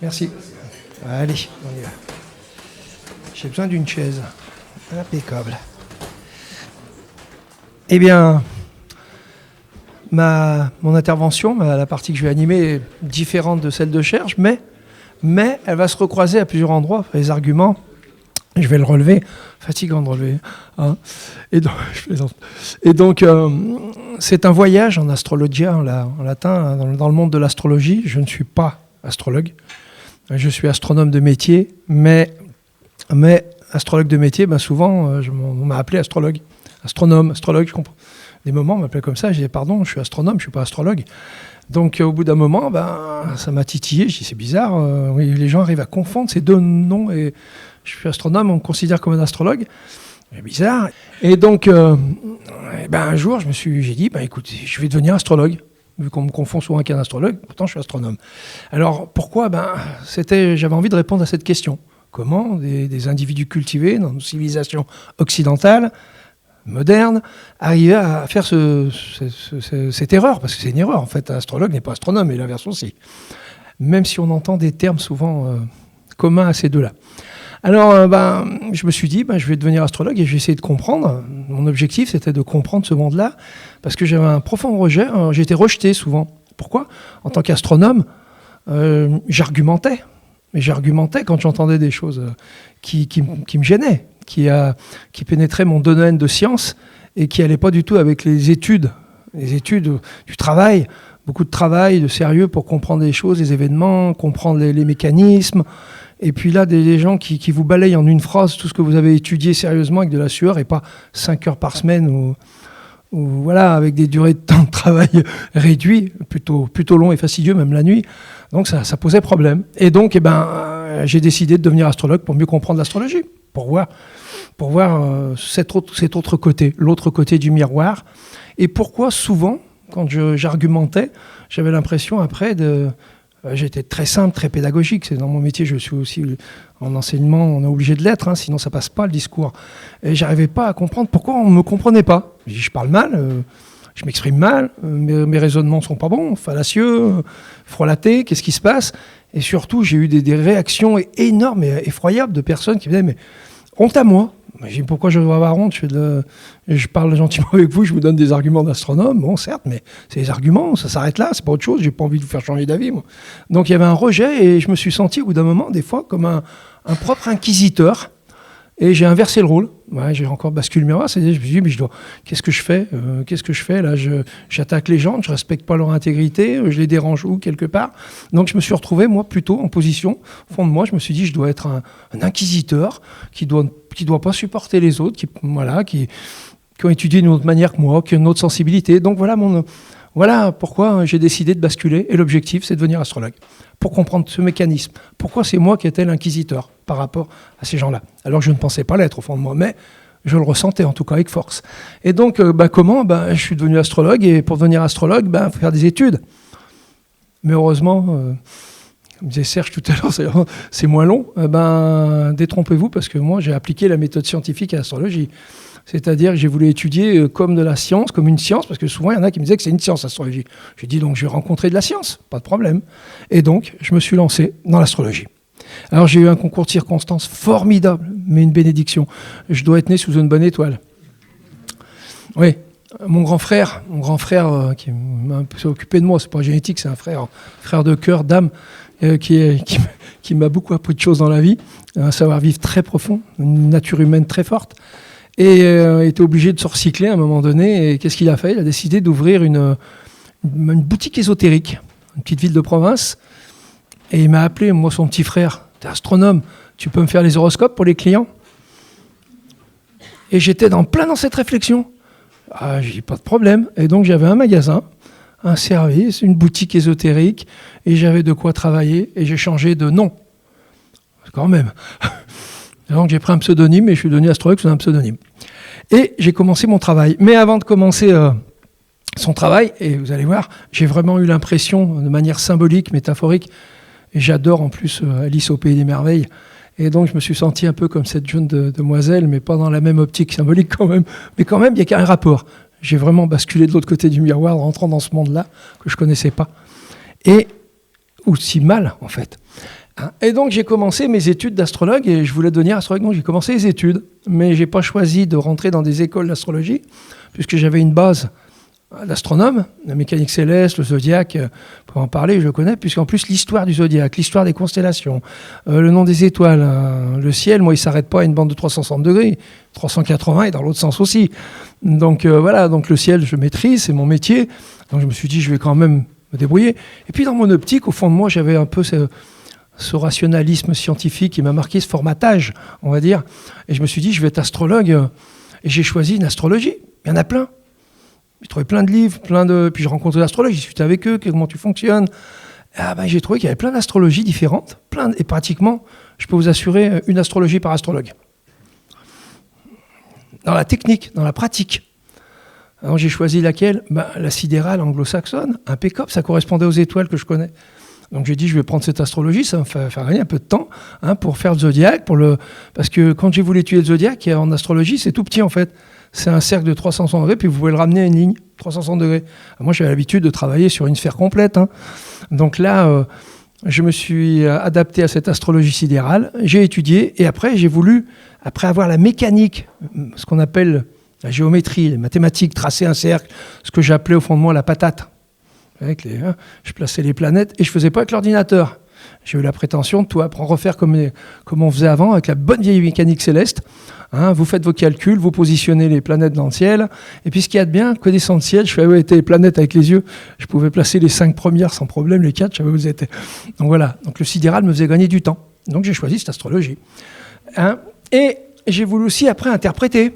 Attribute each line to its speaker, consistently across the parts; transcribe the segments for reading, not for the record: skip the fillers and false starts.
Speaker 1: Merci. Allez, on y va. J'ai besoin d'une chaise. Impeccable. Eh bien, mon intervention, la partie que je vais animer est différente de celle de Cherche, mais elle va se recroiser à plusieurs endroits. Les arguments, je vais le relever. Fatigant de relever. Hein. Et donc, je plaisante. Et donc, c'est un voyage en astrologia, en latin, dans le monde de l'astrologie. Je ne suis pas astrologue. Je suis astronome de métier, mais astrologue de métier, souvent, on m'a appelé astrologue. Astronome, astrologue, je comprends. Des moments, on m'appelait comme ça, je disais, pardon, je suis astronome, je ne suis pas astrologue. Donc, au bout d'un moment, ça m'a titillé, je dis, c'est bizarre, oui, les gens arrivent à confondre ces deux noms, et je suis astronome, on me considère comme un astrologue. C'est bizarre. Et donc, un jour, j'ai dit, écoute, je vais devenir astrologue, vu qu'on me confond souvent avec un astrologue, pourtant je suis astronome. Alors, pourquoi j'avais envie de répondre à cette question. Comment des individus cultivés dans nos civilisations occidentales, moderne, arriver à faire cette erreur, parce que c'est une erreur, en fait, un astrologue n'est pas astronome, et l'inverse aussi. Même si on entend des termes souvent communs à ces deux-là. Alors, je me suis dit, je vais devenir astrologue et je vais essayer de comprendre. Mon objectif, c'était de comprendre ce monde-là, parce que j'avais un profond rejet. J'ai été rejeté souvent. Pourquoi ? En tant qu'astronome, j'argumentais. Mais j'argumentais quand j'entendais des choses qui me gênaient, qui pénétraient mon domaine de science et qui n'allaient pas du tout avec les études du travail, beaucoup de travail, de sérieux pour comprendre les choses, les événements, comprendre les mécanismes. Et puis là, des gens qui vous balayent en une phrase tout ce que vous avez étudié sérieusement avec de la sueur et pas 5 heures par semaine ou voilà, avec des durées de temps de travail réduits, plutôt longs et fastidieux, même la nuit. Donc ça posait problème. Et donc, j'ai décidé de devenir astrologue pour mieux comprendre l'astrologie, pour voir cet autre côté, l'autre côté du miroir. Et pourquoi souvent, quand j'argumentais, j'avais l'impression après j'étais très simple, très pédagogique. C'est dans mon métier, je suis aussi en enseignement, on est obligé de l'être, sinon ça passe pas le discours. Et j'arrivais pas à comprendre pourquoi on me comprenait pas. Je parle mal, je m'exprime mal, mes raisonnements sont pas bons, fallacieux, frelatés, qu'est-ce qui se passe ? Et surtout, j'ai eu des réactions énormes et effroyables de personnes qui me disaient, mais honte à moi. J'ai dit, pourquoi je dois avoir honte ? Je parle gentiment avec vous, je vous donne des arguments d'astronome. Bon, certes, mais c'est des arguments, ça s'arrête là, c'est pas autre chose. J'ai pas envie de vous faire changer d'avis, moi. Donc, il y avait un rejet et je me suis senti, au bout d'un moment, des fois, comme un propre inquisiteur. Et j'ai inversé le rôle. Ouais, j'ai encore basculé le miroir. C'est-à-dire, je me suis dit, mais qu'est-ce que je fais là ? J'attaque les gens, je respecte pas leur intégrité, je les dérange où, quelque part. Donc, je me suis retrouvé, moi, plutôt en position. Au fond de moi, je me suis dit, je dois être un inquisiteur qui doit pas supporter les autres, qui ont étudié d'une autre manière que moi, qui ont une autre sensibilité. Donc, voilà pourquoi j'ai décidé de basculer. Et l'objectif, c'est de devenir astrologue. Pour comprendre ce mécanisme. Pourquoi c'est moi qui étais l'inquisiteur par rapport à ces gens-là. Alors je ne pensais pas l'être au fond de moi, mais je le ressentais en tout cas avec force. Et donc, comment ? Je suis devenu astrologue, et pour devenir astrologue, il faut faire des études. Mais heureusement, comme disait Serge tout à l'heure, c'est moins long. Détrompez-vous, parce que moi, j'ai appliqué la méthode scientifique à l'astrologie. C'est-à-dire que j'ai voulu étudier comme de la science, comme une science, parce que souvent, il y en a qui me disaient que c'est une science, l'astrologie. J'ai dit, donc, je vais rencontrer de la science, pas de problème. Et donc, je me suis lancé dans l'astrologie. Alors, j'ai eu un concours de circonstances formidable, mais une bénédiction. Je dois être né sous une bonne étoile. Oui, mon grand frère qui m'a un peu occupé de moi, c'est pas génétique, c'est un frère de cœur, d'âme, qui m'a beaucoup appris de choses dans la vie, un savoir-vivre très profond, une nature humaine très forte. Et était obligé de se recycler à un moment donné. Et qu'est-ce qu'il a fait ? Il a décidé d'ouvrir une boutique ésotérique, une petite ville de province. Et il m'a appelé, moi, son petit frère. T'es astronome, tu peux me faire les horoscopes pour les clients ? Et j'étais plein dans cette réflexion. J'ai dit, pas de problème. Et donc, j'avais un magasin, un service, une boutique ésotérique. Et j'avais de quoi travailler. Et j'ai changé de nom. Quand même. Donc j'ai pris un pseudonyme et je suis devenu astrologue sous un pseudonyme. Et j'ai commencé mon travail. Mais avant de commencer son travail, et vous allez voir, j'ai vraiment eu l'impression, de manière symbolique, métaphorique, et j'adore en plus Alice au Pays des Merveilles, et donc je me suis senti un peu comme cette jeune demoiselle, mais pas dans la même optique symbolique quand même. Mais quand même, il y a un rapport. J'ai vraiment basculé de l'autre côté du miroir, en rentrant dans ce monde-là, que je ne connaissais pas. Et aussi mal, en fait. Hein. Et donc j'ai commencé mes études d'astrologue et je voulais devenir astrologue. Donc j'ai commencé les études, mais j'ai pas choisi de rentrer dans des écoles d'astrologie puisque j'avais une base d'astronome, la mécanique céleste, le zodiaque, pour en parler, je connais, puisqu'en plus l'histoire du zodiaque, l'histoire des constellations, le nom des étoiles, le ciel, moi il s'arrête pas à une bande de 360 degrés, 380 et dans l'autre sens aussi. Donc voilà, donc le ciel je maîtrise, c'est mon métier, donc je me suis dit je vais quand même me débrouiller. Et puis dans mon optique, au fond de moi, j'avais un peu ce rationalisme scientifique qui m'a marqué, ce formatage, on va dire, et je me suis dit je vais être astrologue, et j'ai choisi une astrologie, il y en a plein. J'ai trouvé plein de livres, puis je rencontrais des astrologues, j'ai discuté avec eux, comment tu fonctionnes. J'ai trouvé qu'il y avait plein d'astrologies différentes, et pratiquement, je peux vous assurer, une astrologie par astrologue. Dans la technique, dans la pratique. Alors j'ai choisi laquelle ? La sidérale anglo-saxonne, impeccable, ça correspondait aux étoiles que je connais. Donc j'ai dit, je vais prendre cette astrologie, ça va me faire gagner un peu de temps pour faire le zodiaque, parce que quand j'ai voulu étudier le zodiaque, en astrologie, c'est tout petit en fait. C'est un cercle de 360 degrés, puis vous pouvez le ramener à une ligne, 360 degrés. Moi, j'avais l'habitude de travailler sur une sphère complète. Donc là, je me suis adapté à cette astrologie sidérale. J'ai étudié, et après, j'ai voulu, après avoir la mécanique, ce qu'on appelle la géométrie, les mathématiques, tracer un cercle, ce que j'appelais au fond de moi la patate. Je plaçais les planètes, et je ne faisais pas avec l'ordinateur. J'ai eu la prétention de tout apprendre, refaire comme on faisait avant, avec la bonne vieille mécanique céleste. Vous faites vos calculs, vous positionnez les planètes dans le ciel. Et puis ce qu'il y a de bien, connaissant le ciel, je savais où étaient les planètes avec les yeux. Je pouvais placer les 5 premières sans problème, les 4, je savais où elles étaient. Donc voilà, donc le sidéral me faisait gagner du temps. Donc j'ai choisi cette astrologie. Et j'ai voulu aussi après interpréter.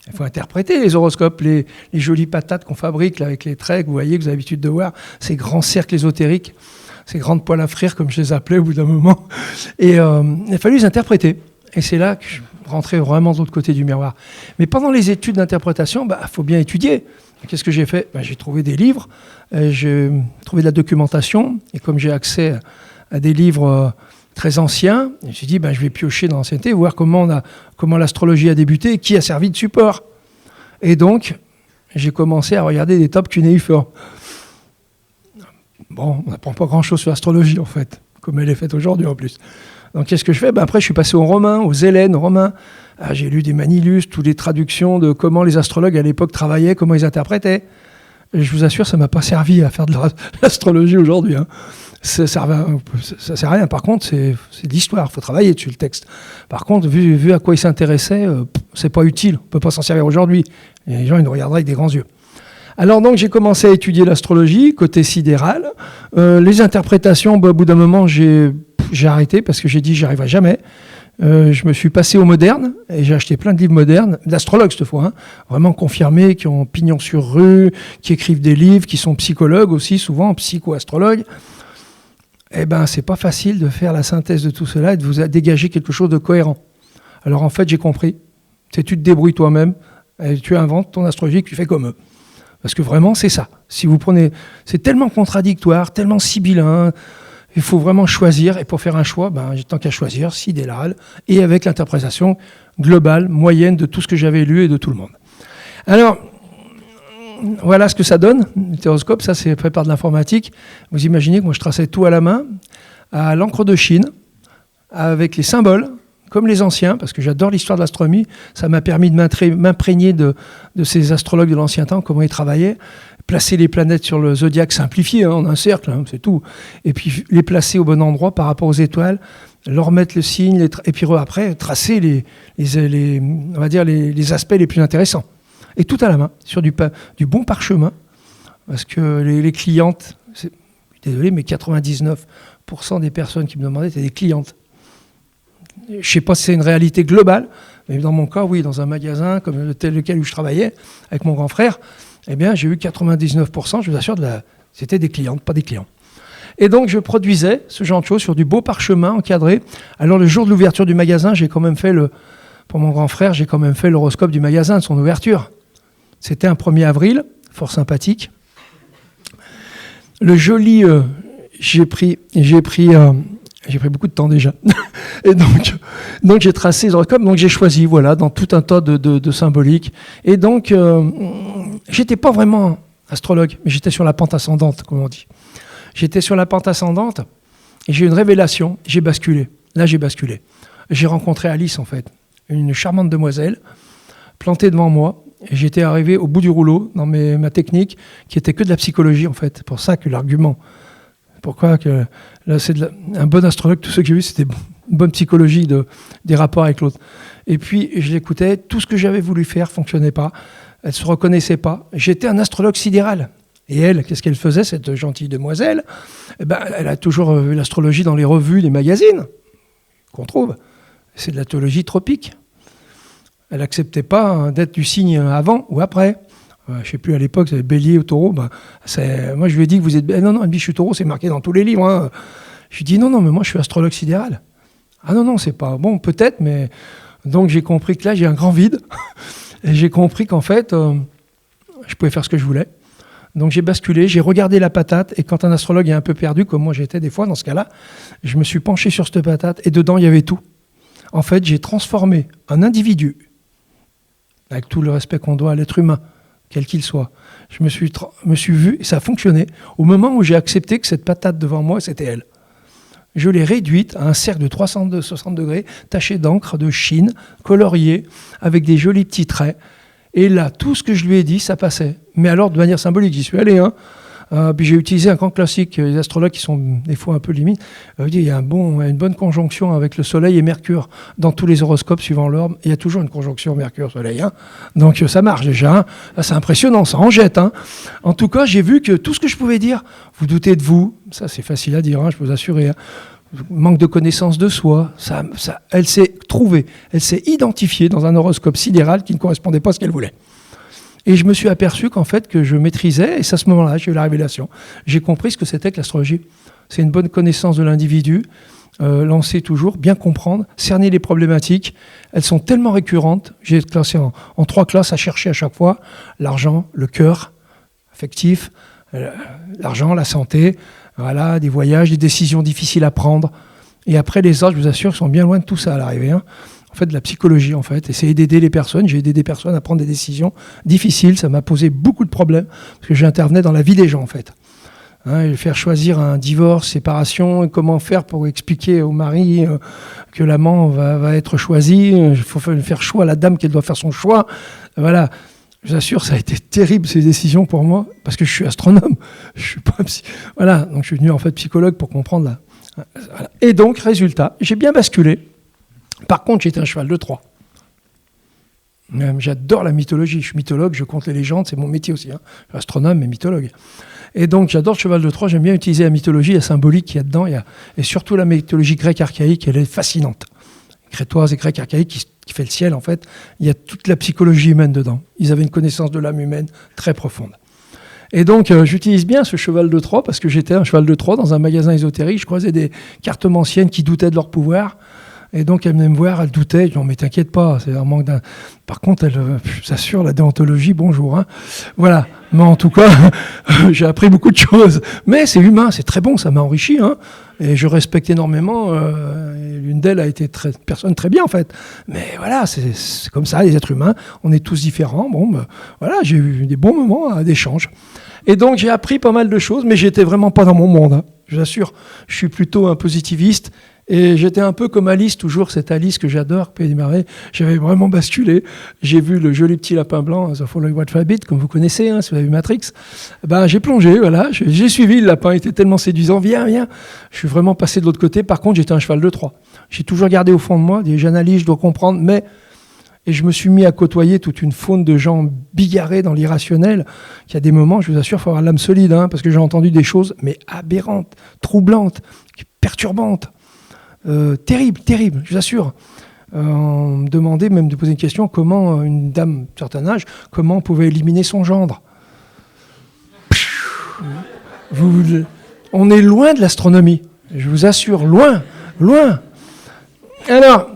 Speaker 1: Il faut interpréter les horoscopes, les jolies patates qu'on fabrique là, avec les traits que vous voyez, que vous avez l'habitude de voir, ces grands cercles ésotériques, ces grandes poils à frire, comme je les appelais au bout d'un moment. Et il a fallu les interpréter. Et c'est là que je rentrais vraiment de l'autre côté du miroir. Mais pendant les études d'interprétation, faut bien étudier. Qu'est-ce que j'ai fait ? J'ai trouvé des livres, j'ai trouvé de la documentation, et comme j'ai accès à des livres très anciens, je me suis dit, je vais piocher dans l'ancienneté, voir comment l'astrologie a débuté et qui a servi de support. Et donc, j'ai commencé à regarder des tops cunéiformes. Bon, on n'apprend pas grand-chose sur l'astrologie, en fait, comme elle est faite aujourd'hui, en plus. Donc, qu'est-ce que je fais ? Après, je suis passé aux Romains, aux Hellènes, aux Romains. J'ai lu des Manilius, toutes les traductions de comment les astrologues, à l'époque, travaillaient, comment ils interprétaient. Et je vous assure, ça ne m'a pas servi à faire de l'astrologie aujourd'hui. Ça sert à rien. Par contre, c'est de l'histoire. Il faut travailler dessus, le texte. Par contre, vu à quoi ils s'intéressaient, c'est pas utile. On ne peut pas s'en servir aujourd'hui. Et les gens, ils nous regarderaient avec des grands yeux. Alors donc j'ai commencé à étudier l'astrologie, côté sidéral. Les interprétations, au bout d'un moment, j'ai arrêté parce que j'ai dit j'y arriverai jamais. Je me suis passé au moderne et j'ai acheté plein de livres modernes, d'astrologues cette fois, vraiment confirmés, qui ont pignon sur rue, qui écrivent des livres, qui sont psychologues aussi, souvent psycho-astrologues. C'est pas facile de faire la synthèse de tout cela et de vous dégager quelque chose de cohérent. Alors en fait, j'ai compris. Tu te débrouilles toi-même, et tu inventes ton astrologie que tu fais comme eux. Parce que vraiment, c'est ça. Si vous prenez, c'est tellement contradictoire, tellement sibyllin, il faut vraiment choisir. Et pour faire un choix, j'ai tant qu'à choisir, sidéral, et avec l'interprétation globale, moyenne de tout ce que j'avais lu et de tout le monde. Alors, voilà ce que ça donne. Le téroscope, ça, c'est fait par de l'informatique. Vous imaginez que moi, je traçais tout à la main, à l'encre de Chine, avec les symboles, comme les anciens, parce que j'adore l'histoire de l'astronomie. Ça m'a permis de m'imprégner de ces astrologues de l'ancien temps, comment ils travaillaient, placer les planètes sur le zodiaque simplifié, en un cercle, c'est tout. Et puis les placer au bon endroit par rapport aux étoiles, leur mettre le signe, et puis après, tracer on va dire les aspects les plus intéressants. Et tout à la main, sur du bon parchemin, parce que les clientes, désolé, mais 99% des personnes qui me demandaient étaient des clientes. Je ne sais pas si c'est une réalité globale, mais dans mon cas, oui, dans un magasin comme lequel où je travaillais, avec mon grand frère, j'ai eu 99%, je vous assure, c'était des clientes, pas des clients. Et donc, je produisais ce genre de choses sur du beau parchemin encadré. Alors, le jour de l'ouverture du magasin, j'ai quand même fait pour mon grand frère, j'ai quand même fait l'horoscope du magasin, de son ouverture. C'était un 1er avril, fort sympathique. Le joli, j'ai pris beaucoup de temps déjà. Et donc j'ai tracé les horoscopes, donc j'ai choisi, voilà, dans tout un tas de symboliques. Et donc, j'étais pas vraiment astrologue, mais j'étais sur la pente ascendante, comme on dit. J'étais sur la pente ascendante, Et j'ai eu une révélation, j'ai basculé. Là, j'ai basculé. J'ai rencontré Alice, en fait, une charmante demoiselle, plantée devant moi. Et j'étais arrivé au bout du rouleau dans ma technique, qui était que de la psychologie, en fait. C'est pour ça que l'argument. Pourquoi que là, c'est un bon astrologue, tout ce que j'ai vu, c'était une bonne psychologie des rapports avec l'autre. Et puis, je l'écoutais, tout ce que j'avais voulu faire ne fonctionnait pas. Elle ne se reconnaissait pas. J'étais un astrologue sidéral. Et elle, qu'est-ce qu'elle faisait, cette gentille demoiselle? Elle a toujours vu l'astrologie dans les revues, les magazines qu'on trouve. C'est de l'astrologie tropique. Elle n'acceptait pas d'être du signe avant ou après. Je ne sais plus, à l'époque, c'était Bélier ou Taureau. Moi, je lui ai dit que vous êtes... Non, je suis Taureau, c'est marqué dans tous les livres. Hein. Je lui ai dit, non, mais moi, je suis astrologue sidéral. Ah non, c'est pas... Bon, peut-être, mais... Donc, j'ai compris que là, j'ai un grand vide. Et j'ai compris qu'en fait, je pouvais faire ce que je voulais. Donc j'ai basculé, j'ai regardé la patate, et quand un astrologue est un peu perdu, comme moi j'étais des fois dans ce cas-là, je me suis penché sur cette patate, et dedans il y avait tout. En fait, j'ai transformé un individu, avec tout le respect qu'on doit à l'être humain, quel qu'il soit. Je me suis vu, et ça a fonctionné, au moment où j'ai accepté que cette patate devant moi, c'était elle. Je l'ai réduite à un cercle de 360 degrés, taché d'encre, de chine, colorié, avec des jolis petits traits. Et là, tout ce que je lui ai dit, ça passait. Mais alors, de manière symbolique, j'y suis allé. Puis j'ai utilisé un grand classique, les astrologues qui sont des fois un peu limites. Il y a une bonne conjonction avec le Soleil et Mercure dans tous les horoscopes suivant l'ordre. Il y a toujours une conjonction Mercure-Soleil. Donc ça marche déjà. C'est impressionnant, ça en jette. En tout cas, j'ai vu que tout ce que je pouvais dire, vous doutez de vous, ça c'est facile à dire, je peux vous assurer. Manque de connaissance de soi, elle s'est trouvée, elle s'est identifiée dans un horoscope sidéral qui ne correspondait pas à ce qu'elle voulait. Et je me suis aperçu qu'en fait, que je maîtrisais, et c'est à ce moment-là, j'ai eu la révélation. J'ai compris ce que c'était que l'astrologie. C'est une bonne connaissance de l'individu, lancer toujours, bien comprendre, cerner les problématiques. Elles sont tellement récurrentes, j'ai classé en 3 classes à chercher à chaque fois, l'argent, le cœur, affectif, l'argent, la santé, voilà, des voyages, des décisions difficiles à prendre. Et après, les autres, je vous assure, sont bien loin de tout ça à l'arrivée. En fait, de la psychologie, en fait. Essayer d'aider les personnes. J'ai aidé des personnes à prendre des décisions difficiles. Ça m'a posé beaucoup de problèmes, parce que j'intervenais dans la vie des gens, en fait. Faire choisir un divorce, séparation, comment faire pour expliquer au mari que l'amant va être choisi. Il faut faire choix à la dame qu'elle doit faire son choix. Voilà. Je vous assure, ça a été terrible, ces décisions pour moi, parce que je suis astronome. Je suis pas voilà, donc je suis venu en fait psychologue pour comprendre voilà. Et donc, résultat, j'ai bien basculé. Par contre, j'étais un cheval de Troie. J'adore la mythologie. Je suis mythologue, je compte les légendes, c'est mon métier aussi. Je suis astronome et mythologue. Et donc, j'adore le cheval de Troie. J'aime bien utiliser la mythologie, la symbolique qu'il y a dedans. Et surtout la mythologie grecque archaïque, elle est fascinante. Crétoise et grecque archaïque qui fait le ciel, en fait, il y a toute la psychologie humaine dedans. Ils avaient une connaissance de l'âme humaine très profonde. Et donc, j'utilise bien ce cheval de Troie, parce que j'étais un cheval de Troie dans un magasin ésotérique. Je croisais des cartomanciennes qui doutaient de leur pouvoir. Et donc, elles venaient me voir, elles doutaient. Je dis, non, mais t'inquiète pas, c'est un manque d'un... Par contre, je s'assure, la déontologie, bonjour. Voilà. Mais en tout cas, j'ai appris beaucoup de choses. Mais c'est humain, c'est très bon, ça m'a enrichi. Et je respecte énormément. L'une d'elles a été une personne très bien, en fait. Mais voilà, c'est comme ça, les êtres humains. On est tous différents. Voilà, j'ai eu des bons moments d'échange. Et donc, j'ai appris pas mal de choses, mais j'étais vraiment pas dans mon monde. Je vous assure, je suis plutôt un positiviste. Et j'étais un peu comme Alice, toujours cette Alice que j'adore, Pays des Merveilles. J'avais vraiment basculé. J'ai vu le joli petit lapin blanc, The Following Alphabet, comme vous connaissez, si vous avez vu Matrix. J'ai plongé, voilà. J'ai suivi, le lapin était tellement séduisant. Viens. Je suis vraiment passé de l'autre côté. Par contre, j'étais un cheval de Troie. J'ai toujours gardé au fond de moi, j'analyse, je dois comprendre, Et je me suis mis à côtoyer toute une faune de gens bigarrés dans l'irrationnel, qu'il y a des moments, je vous assure, il faut avoir l'âme solide, parce que j'ai entendu des choses, mais aberrantes, troublantes, perturbantes. Terrible, je vous assure. On me demandait même de poser une question, comment une dame d'un certain âge, comment on pouvait éliminer son gendre. On est loin de l'astronomie, je vous assure, loin. Alors,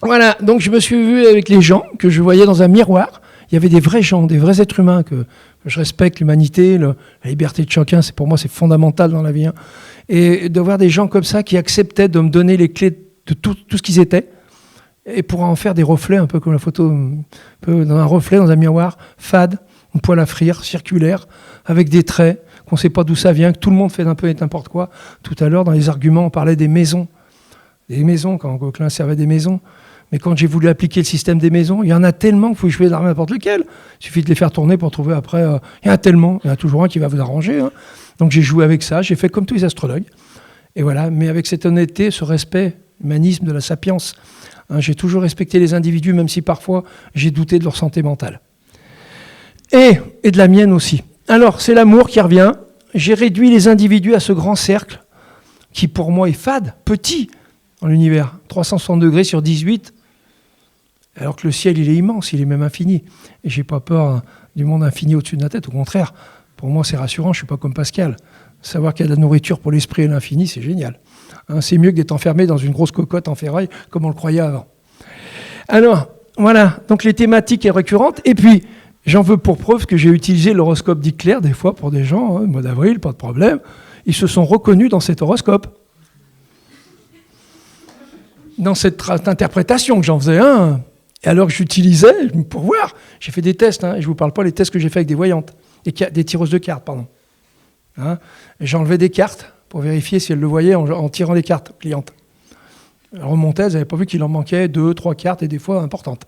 Speaker 1: voilà, donc je me suis vu avec les gens que je voyais dans un miroir. Il y avait des vrais gens, des vrais êtres humains que je respecte, l'humanité, la liberté de chacun, pour moi c'est fondamental dans la vie. Et de voir des gens comme ça qui acceptaient de me donner les clés de tout ce qu'ils étaient, et pour en faire des reflets, un peu comme la photo, un peu dans un reflet, dans un miroir, fade, une poêle à frire circulaire, avec des traits, qu'on ne sait pas d'où ça vient, que tout le monde fait un peu n'importe quoi. Tout à l'heure, dans les arguments, on parlait des maisons. Des maisons, quand Gauquelin servait des maisons. Mais quand j'ai voulu appliquer le système des maisons, il y en a tellement qu'il faut jouer dans n'importe lequel. Il suffit de les faire tourner pour trouver après. Il y en a tellement, il y en a toujours un qui va vous arranger. Hein. Donc j'ai joué avec ça, j'ai fait comme tous les astrologues. Et voilà, mais avec cette honnêteté, ce respect, l'humanisme de la sapience. Hein, j'ai toujours respecté les individus, même si parfois j'ai douté de leur santé mentale. Et de la mienne aussi. Alors, c'est l'amour qui revient. J'ai réduit les individus à ce grand cercle qui, pour moi, est fade, petit dans l'univers. 360 degrés sur 18. Alors que le ciel, il est immense, il est même infini. Et je n'ai pas peur du monde infini au-dessus de ma tête. Au contraire, pour moi, c'est rassurant. Je ne suis pas comme Pascal. Savoir qu'il y a de la nourriture pour l'esprit et l'infini, c'est génial. Hein, c'est mieux que d'être enfermé dans une grosse cocotte en ferraille, comme on le croyait avant. Alors, voilà. Donc, les thématiques sont récurrentes. Et puis, j'en veux pour preuve que j'ai utilisé l'horoscope d'Hitler, des fois, pour des gens, hein, mois d'avril, pas de problème. Ils se sont reconnus dans cet horoscope. Dans cette interprétation que j'en faisais un. Et alors que j'utilisais, pour voir, j'ai fait des tests, hein, et je ne vous parle pas des tests que j'ai fait avec des voyantes, des tireuses de cartes, pardon. Hein, j'ai enlevé des cartes pour vérifier si elles le voyaient en tirant les cartes aux clientes. Elles remontaient, elles n'avaient pas vu qu'il en manquait 2, 3 cartes, et des fois importantes.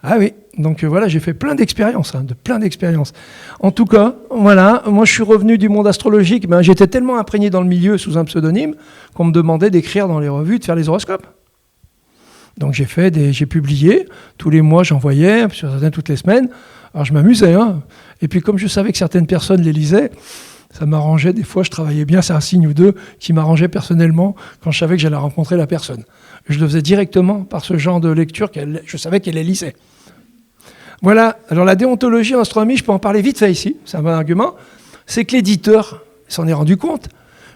Speaker 1: Ah oui, donc voilà, j'ai fait plein d'expériences, plein d'expériences. En tout cas, voilà, moi je suis revenu du monde astrologique, ben, j'étais tellement imprégné dans le milieu sous un pseudonyme qu'on me demandait d'écrire dans les revues, de faire les horoscopes. Donc j'ai publié, tous les mois j'envoyais, sur certaines toutes les semaines. Alors je m'amusais, hein. Et puis comme je savais que certaines personnes les lisaient, ça m'arrangeait, des fois je travaillais bien, c'est un signe ou deux qui m'arrangeait personnellement quand je savais que j'allais rencontrer la personne. Je le faisais directement par ce genre de lecture, je savais qu'elle les lisait. Voilà, alors la déontologie en astronomie, je peux en parler vite fait ici, c'est un bon argument, c'est que l'éditeur s'en est rendu compte.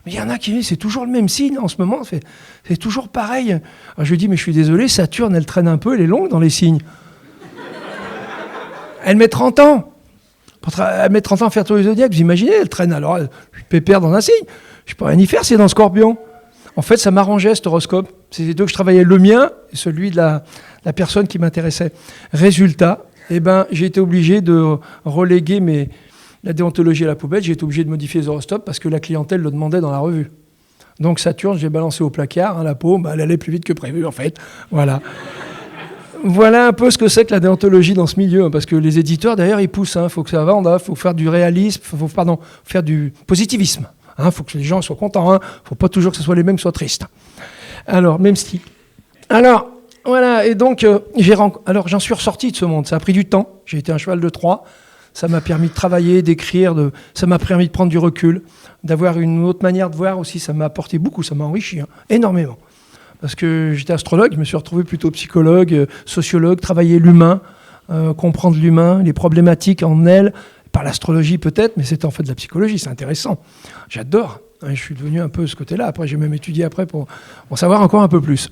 Speaker 1: Mais il y en a qui disent, c'est toujours le même signe en ce moment, c'est toujours pareil. Alors je lui dis, mais je suis désolé, Saturne, elle traîne un peu, elle est longue dans les signes. Elle met 30 ans. Elle met 30 ans à faire tous les zodiaques, vous imaginez, elle traîne, alors je suis pépère dans un signe. Je ne peux rien y faire, c'est dans le Scorpion. En fait, ça m'arrangeait, cet horoscope. C'est les deux que je travaillais, le mien et celui de la personne qui m'intéressait. Résultat, j'ai été obligé de reléguer la déontologie à la poubelle, j'ai été obligé de modifier les horoscopes parce que la clientèle le demandait dans la revue. Donc Saturne, j'ai balancé au placard, hein, la peau, elle allait plus vite que prévu en fait. Voilà. Voilà un peu ce que c'est que la déontologie dans ce milieu, hein, parce que les éditeurs derrière ils poussent, il faut que ça vende, il faut faire du réalisme, faut faire du positivisme. Il faut que les gens soient contents, il ne faut pas toujours que ce soit les mêmes qui soient tristes. Alors, même style. Alors, voilà, et donc j'en suis ressorti de ce monde, ça a pris du temps, j'ai été un cheval de Troie. Ça m'a permis de travailler, d'écrire, ça m'a permis de prendre du recul, d'avoir une autre manière de voir aussi. Ça m'a apporté beaucoup, ça m'a enrichi, énormément. Parce que j'étais astrologue, je me suis retrouvé plutôt psychologue, sociologue, travailler l'humain, comprendre l'humain, les problématiques en elle, par l'astrologie peut-être, mais c'est en fait de la psychologie, c'est intéressant. J'adore, je suis devenu un peu ce côté-là. Après, j'ai même étudié après pour en savoir encore un peu plus.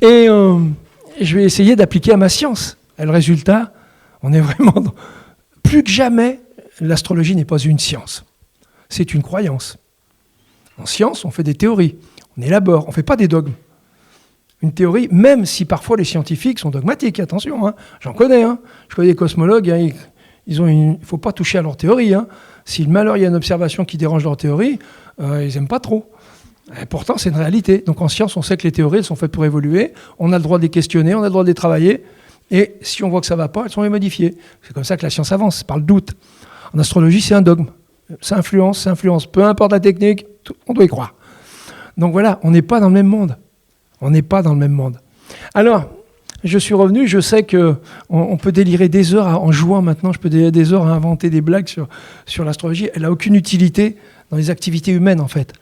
Speaker 1: Et je vais essayer d'appliquer à ma science. Et le résultat, on est vraiment dans... Plus que jamais, l'astrologie n'est pas une science. C'est une croyance. En science, on fait des théories. On élabore, on ne fait pas des dogmes. Une théorie, même si parfois les scientifiques sont dogmatiques, attention, j'en connais. Je connais des cosmologues, il ne faut pas toucher à leur théorie. Si le malheur, il y a une observation qui dérange leur théorie, ils n'aiment pas trop. Et pourtant, c'est une réalité. Donc en science, on sait que les théories, elles sont faites pour évoluer. On a le droit de les questionner, on a le droit de les travailler. Et si on voit que ça ne va pas, elles sont modifiées. C'est comme ça que la science avance, c'est par le doute. En astrologie, c'est un dogme. Ça influence. Peu importe la technique, on doit y croire. Donc voilà, on n'est pas dans le même monde. Alors, je suis revenu, je sais qu'on peut délirer des heures en jouant maintenant, je peux délirer des heures à inventer des blagues sur l'astrologie. Elle n'a aucune utilité dans les activités humaines, en fait.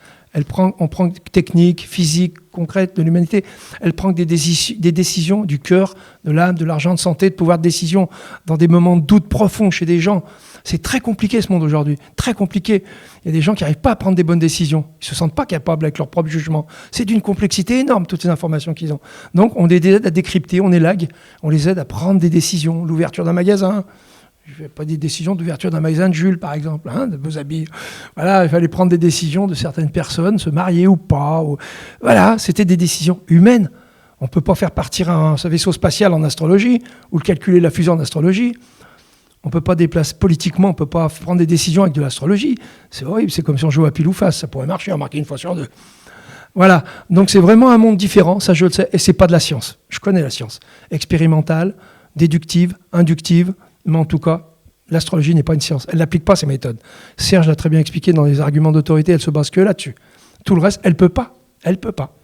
Speaker 1: On prend technique, physique, concrète de l'humanité. Elle prend des décisions du cœur, de l'âme, de l'argent, de santé, de pouvoir de décision dans des moments de doute profond chez des gens. C'est très compliqué ce monde aujourd'hui, très compliqué. Il y a des gens qui n'arrivent pas à prendre des bonnes décisions. Ils ne se sentent pas capables avec leur propre jugement. C'est d'une complexité énorme, toutes ces informations qu'ils ont. Donc on les aide à décrypter, on élague, on les aide à prendre des décisions. L'ouverture d'un magasin. Je ne fais pas des décisions d'ouverture d'un magasin de Jules, par exemple, de beaux habits. Voilà, il fallait prendre des décisions de certaines personnes, se marier ou pas. Voilà, c'était des décisions humaines. On ne peut pas faire partir un vaisseau spatial en astrologie ou le calculer la fusée en astrologie. On ne peut pas déplacer politiquement, on ne peut pas prendre des décisions avec de l'astrologie. C'est horrible, c'est comme si on jouait à pile ou face. Ça pourrait marcher, on marquer une fois sur deux. Voilà, donc c'est vraiment un monde différent, ça je le sais, et c'est pas de la science. Je connais la science. Expérimentale, déductive, inductive, mais en tout cas, l'astrologie n'est pas une science. Elle n'applique pas ces méthodes. Serge l'a très bien expliqué dans les arguments d'autorité, elle se base que là-dessus. Tout le reste, elle peut pas. Elle peut pas.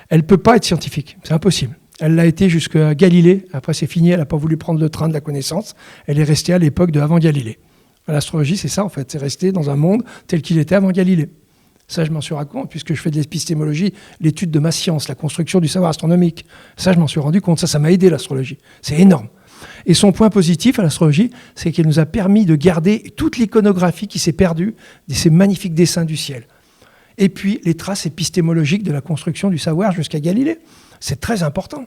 Speaker 1: Elle peut pas être scientifique, c'est impossible. Elle l'a été jusqu'à Galilée, après c'est fini, elle n'a pas voulu prendre le train de la connaissance, elle est restée à l'époque de avant Galilée. L'astrologie, c'est ça en fait, c'est rester dans un monde tel qu'il était avant Galilée. Ça, je m'en suis rendu compte, puisque je fais de l'épistémologie, l'étude de ma science, la construction du savoir astronomique. Ça, je m'en suis rendu compte. Ça m'a aidé, l'astrologie. C'est énorme. Et son point positif à l'astrologie, c'est qu'elle nous a permis de garder toute l'iconographie qui s'est perdue de ces magnifiques dessins du ciel. Et puis, les traces épistémologiques de la construction du savoir jusqu'à Galilée. C'est très important.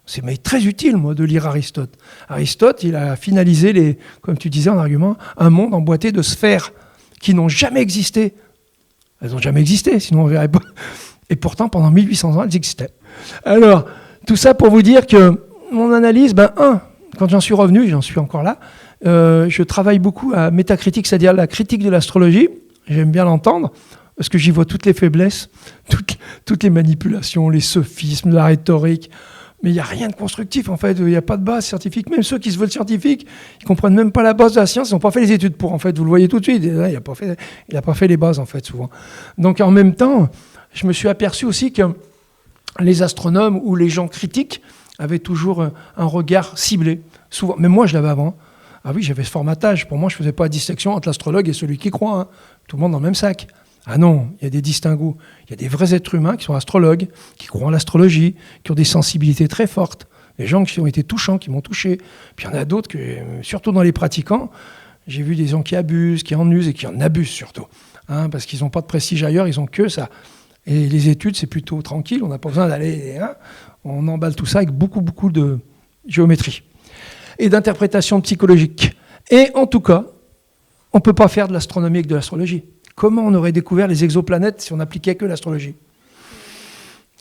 Speaker 1: C'est très utile, moi, de lire Aristote. Aristote, il a finalisé, comme tu disais en argument, un monde emboîté de sphères qui n'ont jamais existé. Elles n'ont jamais existé, sinon on ne verrait pas. Et pourtant, pendant 1800 ans, elles existaient. Alors, tout ça pour vous dire que mon analyse, quand j'en suis revenu, j'en suis encore là, je travaille beaucoup à métacritique, c'est-à-dire la critique de l'astrologie. J'aime bien l'entendre, parce que j'y vois toutes les faiblesses, toutes les manipulations, les sophismes, la rhétorique. Mais il n'y a rien de constructif, en fait. Il n'y a pas de base scientifique. Même ceux qui se veulent scientifiques, ils ne comprennent même pas la base de la science. Ils n'ont pas fait les études pour, en fait. Vous le voyez tout de suite. Il n'a pas fait les bases, en fait, souvent. Donc, en même temps, je me suis aperçu aussi que les astronomes ou les gens critiques avaient toujours un regard ciblé. Souvent. Même moi, je l'avais avant. Ah oui, j'avais ce formatage. Pour moi, je ne faisais pas la distinction entre l'astrologue et celui qui croit. Hein. Tout le monde dans le même sac. Ah non, il y a des distinguos. Il y a des vrais êtres humains qui sont astrologues, qui croient en l'astrologie, qui ont des sensibilités très fortes. Des gens qui ont été touchants, qui m'ont touché. Puis il y en a d'autres, surtout dans les pratiquants, j'ai vu des gens qui abusent, qui en usent et qui en abusent surtout. Hein, parce qu'ils n'ont pas de prestige ailleurs, ils n'ont que ça. Et les études, c'est plutôt tranquille, on n'a pas besoin d'aller... Hein, on emballe tout ça avec beaucoup, beaucoup de géométrie et d'interprétation psychologique. Et en tout cas, on ne peut pas faire de l'astronomie avec de l'astrologie. Comment on aurait découvert les exoplanètes si on n'appliquait que l'astrologie?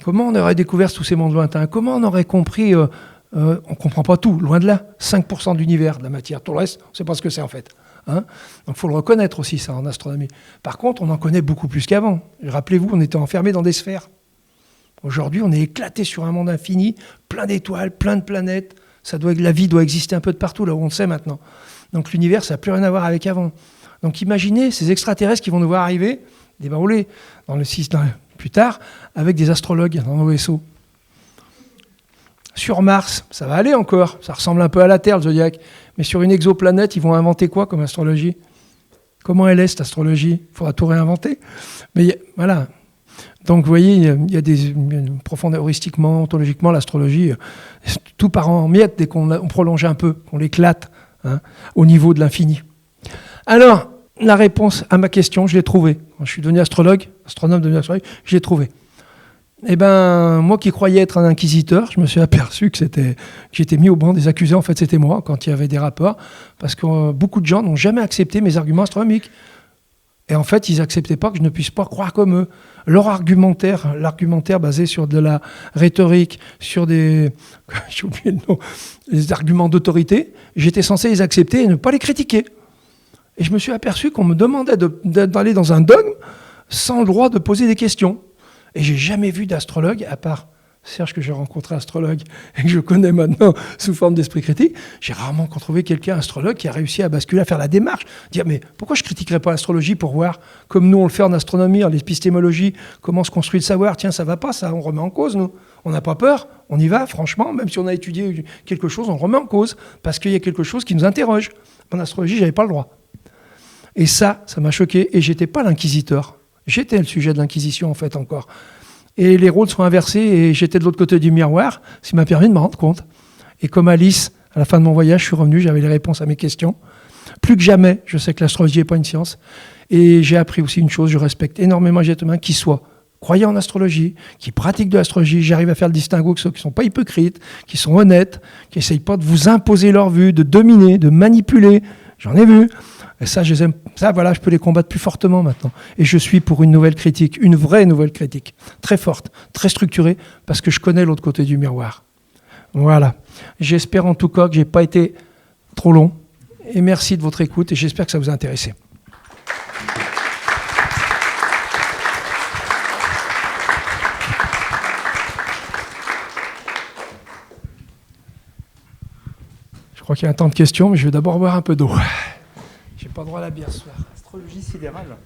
Speaker 1: Comment on aurait découvert tous ces mondes lointains? Comment on aurait compris, on ne comprend pas tout, loin de là, 5% de l'univers, de la matière. Tout le reste, on ne sait pas ce que c'est en fait. Hein, donc il faut le reconnaître aussi, ça, en astronomie. Par contre, on en connaît beaucoup plus qu'avant. Rappelez-vous, on était enfermés dans des sphères. Aujourd'hui, on est éclaté sur un monde infini, plein d'étoiles, plein de planètes. La vie doit exister un peu de partout, là où on le sait maintenant. Donc l'univers, ça n'a plus rien à voir avec avant. Donc imaginez ces extraterrestres qui vont nous voir arriver, débarrouler dans le système plus tard, avec des astrologues dans nos vaisseaux. Sur Mars, ça va aller encore, ça ressemble un peu à la Terre, le zodiaque, mais sur une exoplanète, ils vont inventer quoi comme astrologie? Comment elle est, cette astrologie? Il faudra tout réinventer. Mais voilà. Donc vous voyez, il y a des profondeurs heuristiquement, ontologiquement, l'astrologie, tout part en miettes dès qu'on prolonge un peu, qu'on l'éclate hein, au niveau de l'infini. Alors, la réponse à ma question, je l'ai trouvée. Quand je suis devenu astronome devenu astrologue, je l'ai trouvée. Eh bien, moi qui croyais être un inquisiteur, je me suis aperçu que j'étais mis au banc des accusés. En fait, c'était moi, quand il y avait des rapports, parce que beaucoup de gens n'ont jamais accepté mes arguments astronomiques. Et en fait, ils n'acceptaient pas que je ne puisse pas croire comme eux. Leur l'argumentaire basé sur de la rhétorique, sur j'ai oublié le nom, des arguments d'autorité, j'étais censé les accepter et ne pas les critiquer. Et je me suis aperçu qu'on me demandait d'aller dans un dogme sans le droit de poser des questions. Et j'ai jamais vu d'astrologue, à part Serge que j'ai rencontré astrologue et que je connais maintenant sous forme d'esprit critique, j'ai rarement trouvé quelqu'un astrologue qui a réussi à basculer, à faire la démarche, dire mais pourquoi je critiquerais pas l'astrologie pour voir, comme nous on le fait en astronomie, en épistémologie, comment se construit le savoir, tiens ça va pas, ça on remet en cause nous, on n'a pas peur, on y va franchement, même si on a étudié quelque chose, on remet en cause, parce qu'il y a quelque chose qui nous interroge. En astrologie, j'avais pas le droit. Et ça m'a choqué, et j'étais pas l'inquisiteur, j'étais le sujet de l'inquisition en fait encore. Et les rôles sont inversés et j'étais de l'autre côté du miroir, ce qui m'a permis de me rendre compte. Et comme Alice, à la fin de mon voyage, je suis revenu, j'avais les réponses à mes questions. Plus que jamais, je sais que l'astrologie n'est pas une science. Et j'ai appris aussi une chose, je respecte énormément les êtres humains qui soient croyants en astrologie, qui pratiquent de l'astrologie. J'arrive à faire le distinguo que ceux qui ne sont pas hypocrites, qui sont honnêtes, qui n'essayent pas de vous imposer leur vue, de dominer, de manipuler. J'en ai vu. Et ça, je les aime. Ça, voilà, je peux les combattre plus fortement maintenant. Et je suis pour une nouvelle critique, une vraie nouvelle critique, très forte, très structurée, parce que je connais l'autre côté du miroir. Voilà. J'espère en tout cas que j'ai pas été trop long et merci de votre écoute, et j'espère que ça vous a intéressé. Je crois qu'il y a un temps de questions, mais je vais d'abord boire un peu d'eau. J'ai pas droit à la bière ce soir. Astrologie sidérale.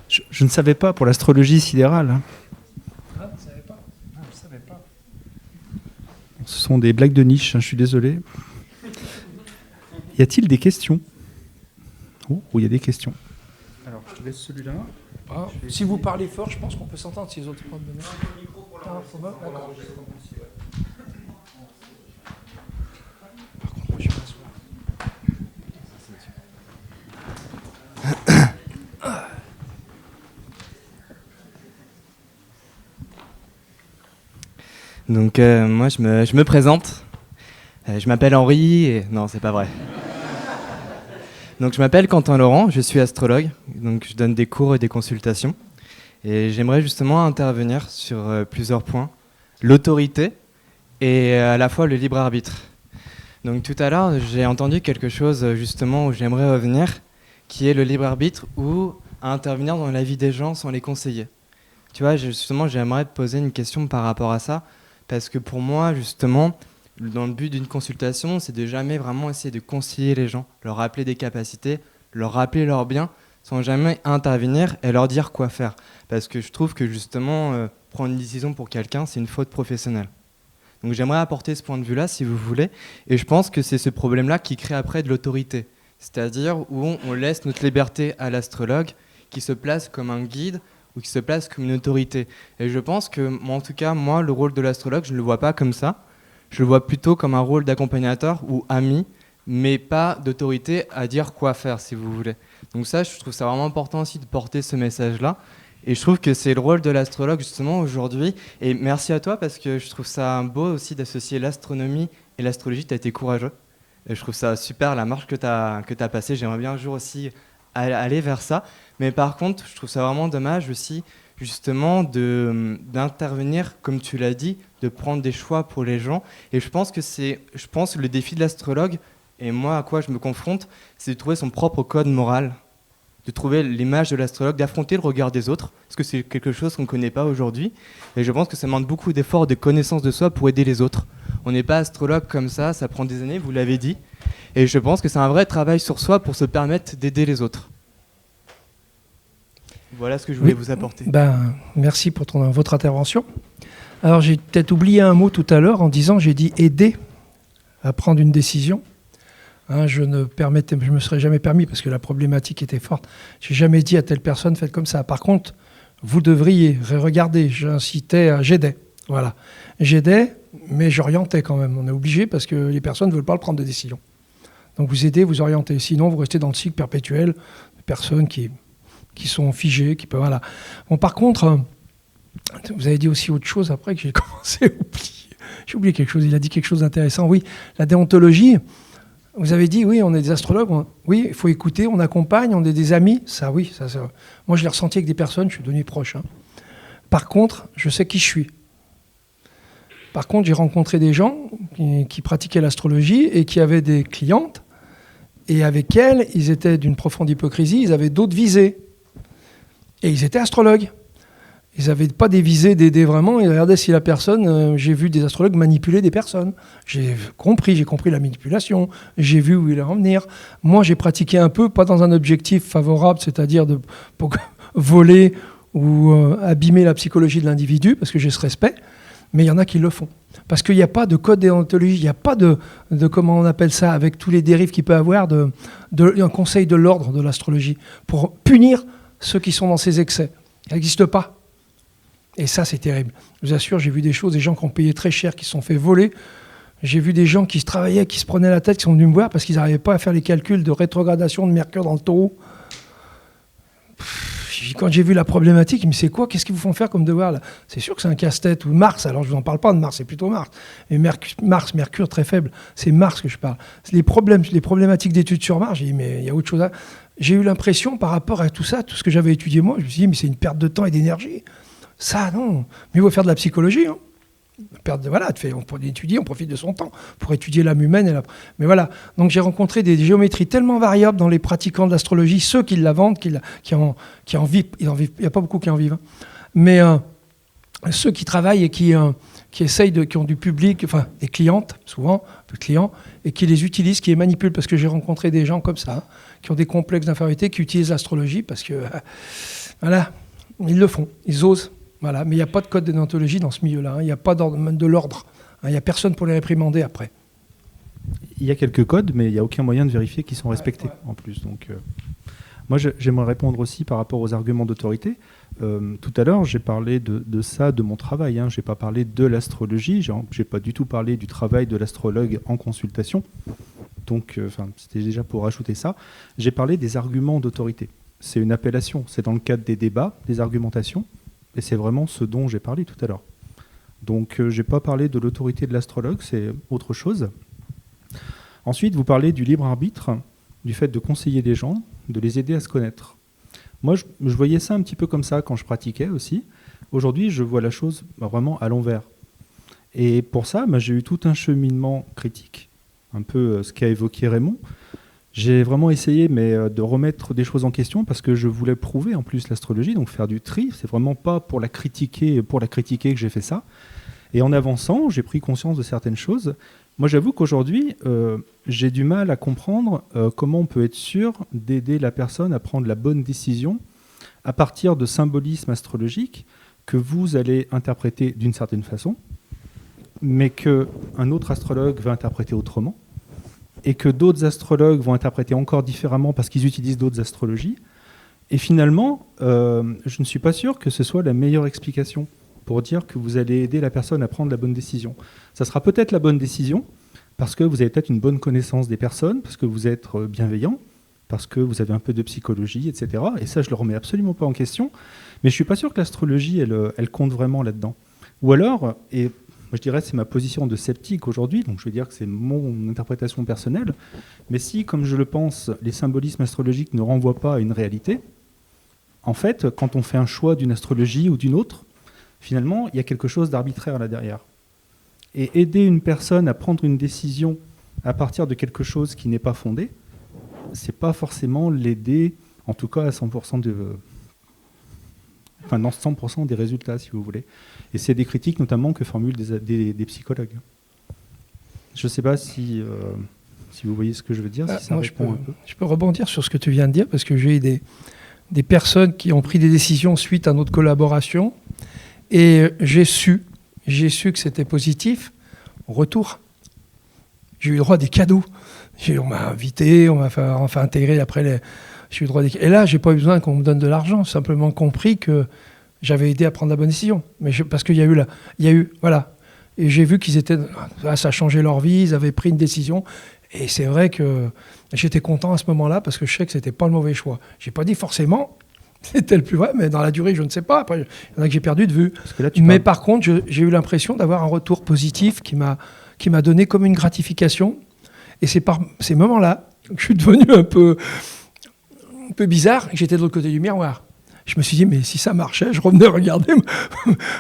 Speaker 2: Je ne savais pas pour l'astrologie sidérale.
Speaker 1: Ah, vous ne savez pas? Ah, je ne savais pas.
Speaker 2: Ce sont des blagues de niche, je suis désolé. Y a-t-il des questions? Oh, il y a des questions. Alors, je te laisse celui-là.
Speaker 1: Ah, si vous parlez fort, je pense qu'on peut s'entendre si les autres prennent le micro. Ah, faut pas, d'accord. Par contre, moi, je vais m'asseoir.
Speaker 3: Donc moi je me présente, je m'appelle Henri et... Non, c'est pas vrai. Donc je m'appelle Quentin Laurent, je suis astrologue, donc je donne des cours et des consultations. Et j'aimerais justement intervenir sur plusieurs points. L'autorité et à la fois le libre arbitre. Donc tout à l'heure j'ai entendu quelque chose justement où j'aimerais revenir, qui est le libre arbitre ou à intervenir dans la vie des gens sans les conseiller. Tu vois, justement j'aimerais te poser une question par rapport à ça. Parce que pour moi, justement, dans le but d'une consultation, c'est de jamais vraiment essayer de conseiller les gens, leur rappeler des capacités, leur rappeler leurs biens, sans jamais intervenir et leur dire quoi faire. Parce que je trouve que justement, prendre une décision pour quelqu'un, c'est une faute professionnelle. Donc j'aimerais apporter ce point de vue-là, si vous voulez, et je pense que c'est ce problème-là qui crée après de l'autorité. C'est-à-dire où on laisse notre liberté à l'astrologue, qui se place comme un guide, ou qui se place comme une autorité. Et je pense que, en tout cas, moi, le rôle de l'astrologue, je ne le vois pas comme ça. Je le vois plutôt comme un rôle d'accompagnateur ou ami, mais pas d'autorité à dire quoi faire, si vous voulez. Donc ça, je trouve ça vraiment important aussi de porter ce message-là. Et je trouve que c'est le rôle de l'astrologue, justement, aujourd'hui. Et merci à toi, parce que je trouve ça beau aussi d'associer l'astronomie et l'astrologie. Tu as été courageux. Et je trouve ça super, la marche que tu as passée. J'aimerais bien un jour aussi aller vers ça. Mais par contre, je trouve ça vraiment dommage aussi, justement, d'intervenir, comme tu l'as dit, de prendre des choix pour les gens. Et je pense que le défi de l'astrologue, et moi à quoi je me confronte, c'est de trouver son propre code moral, de trouver l'image de l'astrologue, d'affronter le regard des autres, parce que c'est quelque chose qu'on ne connaît pas aujourd'hui. Et je pense que ça demande beaucoup d'efforts, de connaissance de soi pour aider les autres. On n'est pas astrologue comme ça prend des années, vous l'avez dit. Et je pense que c'est un vrai travail sur soi pour se permettre d'aider les autres. Voilà ce que je voulais vous apporter.
Speaker 1: Merci pour votre intervention. Alors j'ai peut-être oublié un mot tout à l'heure en disant, j'ai dit aider à prendre une décision. Je ne me serais jamais permis parce que la problématique était forte. J'ai jamais dit à telle personne faites comme ça. Par contre, vous devriez regarder. J'aidais. Voilà, j'aidais, mais j'orientais quand même. On est obligé parce que les personnes ne veulent pas prendre de décision. Donc vous aidez, vous orientez. Sinon, vous restez dans le cycle perpétuel de personnes qui sont figés, qui peuvent... Voilà. Bon, par contre, vous avez dit aussi autre chose après que j'ai commencé à oublier. J'ai oublié quelque chose, il a dit quelque chose d'intéressant. Oui, la déontologie, vous avez dit, oui, on est des astrologues, oui, il faut écouter, on accompagne, on est des amis. Ça, oui, ça, moi je l'ai ressenti avec des personnes, je suis devenu proche. Par contre, je sais qui je suis. Par contre, j'ai rencontré des gens qui pratiquaient l'astrologie et qui avaient des clientes, et avec elles, ils étaient d'une profonde hypocrisie, ils avaient d'autres visées. Et ils étaient astrologues. Ils n'avaient pas des visées d'aider vraiment. Ils regardaient si la personne... j'ai vu des astrologues manipuler des personnes. J'ai compris la manipulation. J'ai vu où il allait en venir. Moi, j'ai pratiqué un peu, pas dans un objectif favorable, c'est-à-dire pour voler ou abîmer la psychologie de l'individu, parce que j'ai ce respect. Mais il y en a qui le font. Parce qu'il n'y a pas de code déontologie, il n'y a pas de comment on appelle ça, avec tous les dérives qu'il peut avoir, un conseil de l'ordre de l'astrologie, pour punir ceux qui sont dans ces excès. Ça n'existe pas. Et ça, c'est terrible. Je vous assure, j'ai vu des choses, des gens qui ont payé très cher, qui se sont fait voler. J'ai vu des gens qui se travaillaient, qui se prenaient la tête, qui sont venus me voir parce qu'ils n'arrivaient pas à faire les calculs de rétrogradation de Mercure dans le taureau. Quand j'ai vu la problématique, je me dis, c'est quoi? Qu'est-ce qu'ils vous font faire comme devoir là? C'est sûr que c'est un casse-tête. Ou Mars, alors je ne vous en parle pas de Mars, c'est plutôt Mars. Et Mercure très faible, c'est Mars que je parle. Les problématiques d'études sur Mars, j'ai dit, mais il y a autre chose à... J'ai eu l'impression, par rapport à tout ça, tout ce que j'avais étudié moi, je me suis dit, mais c'est une perte de temps et d'énergie. Ça, non. Mais il faut faire de la psychologie. Voilà, on étudie, on profite de son temps pour étudier l'âme humaine. Mais voilà, donc j'ai rencontré des géométries tellement variables dans les pratiquants de l'astrologie, ceux qui la vendent, qui en vivent. Il n'y a pas beaucoup qui en vivent. Mais ceux qui travaillent et qui essayent, qui ont du public, enfin des clientes, souvent, des clients, et qui les utilisent, qui les manipulent, parce que j'ai rencontré des gens comme ça, qui ont des complexes d'infériorité, qui utilisent l'astrologie, parce que, voilà, ils le font, ils osent. Voilà, mais il n'y a pas de code de déontologie dans ce milieu-là. Il n'y a pas de l'ordre. Il n'y a personne pour les réprimander après.
Speaker 2: Il y a quelques codes, mais il n'y a aucun moyen de vérifier qu'ils sont respectés en plus. Donc, moi, j'aimerais répondre aussi par rapport aux arguments d'autorité. Tout à l'heure, j'ai parlé de ça, de mon travail. Je n'ai pas parlé de l'astrologie. Je n'ai pas du tout parlé du travail de l'astrologue en consultation. Donc, c'était déjà pour rajouter ça. J'ai parlé des arguments d'autorité. C'est une appellation. C'est dans le cadre des débats, des argumentations. Et c'est vraiment ce dont j'ai parlé tout à l'heure. Donc, je n'ai pas parlé de l'autorité de l'astrologue, c'est autre chose. Ensuite, vous parlez du libre arbitre, du fait de conseiller les gens, de les aider à se connaître. Moi, je voyais ça un petit peu comme ça quand je pratiquais aussi. Aujourd'hui, je vois la chose vraiment à l'envers. Et pour ça, j'ai eu tout un cheminement critique, un peu ce qu'a évoqué Raymond. J'ai vraiment essayé de remettre des choses en question parce que je voulais prouver en plus l'astrologie, donc faire du tri. C'est vraiment pas pour la critiquer que j'ai fait ça. Et en avançant, j'ai pris conscience de certaines choses. Moi, j'avoue qu'aujourd'hui, j'ai du mal à comprendre comment on peut être sûr d'aider la personne à prendre la bonne décision à partir de symbolismes astrologiques que vous allez interpréter d'une certaine façon, mais qu'un autre astrologue va interpréter autrement, et que d'autres astrologues vont interpréter encore différemment parce qu'ils utilisent d'autres astrologies. Et finalement, je ne suis pas sûr que ce soit la meilleure explication pour dire que vous allez aider la personne à prendre la bonne décision. Ça sera peut-être la bonne décision parce que vous avez peut-être une bonne connaissance des personnes, parce que vous êtes bienveillant, parce que vous avez un peu de psychologie, etc. Et ça, je ne le remets absolument pas en question. Mais je ne suis pas sûr que l'astrologie, elle compte vraiment là-dedans. Ou alors, et moi, je dirais que c'est ma position de sceptique aujourd'hui, donc je veux dire que c'est mon interprétation personnelle, mais si, comme je le pense, les symbolismes astrologiques ne renvoient pas à une réalité, en fait, quand on fait un choix d'une astrologie ou d'une autre, finalement, il y a quelque chose d'arbitraire là derrière. Et aider une personne à prendre une décision à partir de quelque chose qui n'est pas fondé, c'est pas forcément l'aider, en tout cas à 100% dans 100% des résultats, si vous voulez. Et c'est des critiques notamment que formulent des psychologues. Je ne sais pas si vous voyez ce que je veux dire. Si ça
Speaker 1: moi,
Speaker 2: répond un peu.
Speaker 1: Je peux rebondir sur ce que tu viens de dire, parce que j'ai eu des personnes qui ont pris des décisions suite à notre collaboration, et j'ai su que c'était positif. Au retour, j'ai eu le droit à des cadeaux. On m'a invité, on m'a fait intégrer après j'ai eu le droit et là, j'ai pas eu besoin qu'on me donne de l'argent, simplement compris que j'avais aidé à prendre la bonne décision. Parce qu'il y a eu, voilà. Et j'ai vu qu'ils étaient, ça a changé leur vie, ils avaient pris une décision. Et c'est vrai que j'étais content à ce moment-là parce que je sais que c'était pas le mauvais choix. J'ai pas dit forcément, c'était le plus vrai, mais dans la durée, je ne sais pas. Après, il y en a que j'ai perdu de vue. Parce que là, mais par contre, j'ai eu l'impression d'avoir un retour positif qui m'a donné comme une gratification. Et c'est par ces moments-là que je suis devenu un peu bizarre, que j'étais de l'autre côté du miroir. Je me suis dit, mais si ça marchait, je revenais regarder.